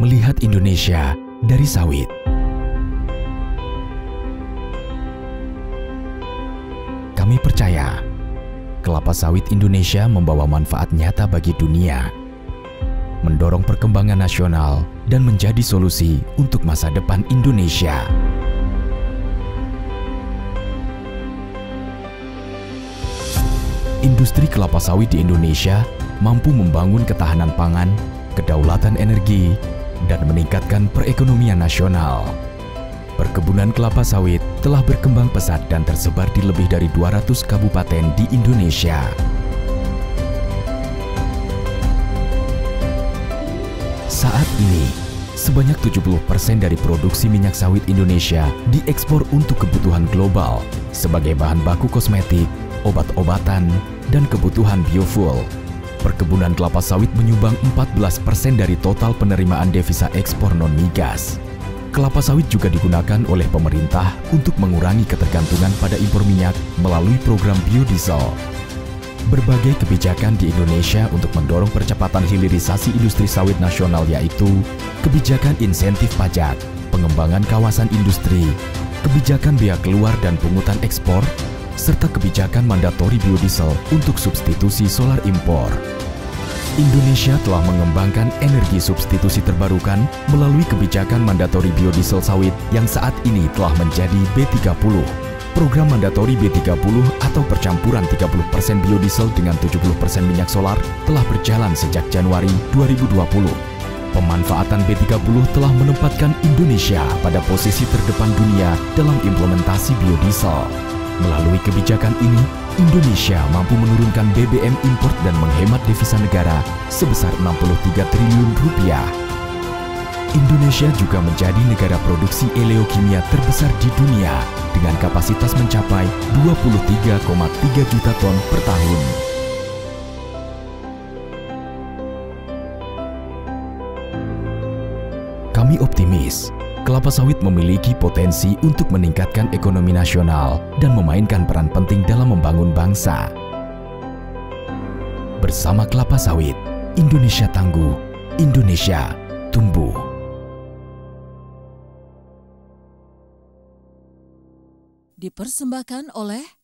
melihat Indonesia dari sawit. Kami percaya, kelapa sawit Indonesia membawa manfaat nyata bagi dunia, mendorong perkembangan nasional, dan menjadi solusi untuk masa depan Indonesia. Industri kelapa sawit di Indonesia mampu membangun ketahanan pangan, kedaulatan energi, dan meningkatkan perekonomian nasional. Perkebunan kelapa sawit telah berkembang pesat dan tersebar di lebih dari 200 kabupaten di Indonesia. Saat ini, sebanyak 70% dari produksi minyak sawit Indonesia diekspor untuk kebutuhan global sebagai bahan baku kosmetik, obat-obatan, dan kebutuhan biofuel. Perkebunan kelapa sawit menyumbang 14% dari total penerimaan devisa ekspor non-migas. Kelapa sawit juga digunakan oleh pemerintah untuk mengurangi ketergantungan pada impor minyak melalui program biodiesel. Berbagai kebijakan di Indonesia untuk mendorong percepatan hilirisasi industri sawit nasional yaitu kebijakan insentif pajak, pengembangan kawasan industri, kebijakan bea keluar dan pungutan ekspor, serta kebijakan mandatori biodiesel untuk substitusi solar impor. Indonesia telah mengembangkan energi substitusi terbarukan melalui kebijakan mandatori biodiesel sawit yang saat ini telah menjadi B30. Program mandatori B30 atau percampuran 30% biodiesel dengan 70% minyak solar telah berjalan sejak Januari 2020. Pemanfaatan B30 telah menempatkan Indonesia pada posisi terdepan dunia dalam implementasi biodiesel. Melalui kebijakan ini, Indonesia mampu menurunkan BBM impor dan menghemat devisa negara sebesar 63 triliun rupiah. Indonesia juga menjadi negara produksi eleokimia terbesar di dunia dengan kapasitas mencapai 23,3 juta ton per tahun. Kami optimis, kelapa sawit memiliki potensi untuk meningkatkan ekonomi nasional dan memainkan peran penting dalam membangun bangsa. Bersama kelapa sawit, Indonesia tangguh, Indonesia tumbuh. Dipersembahkan oleh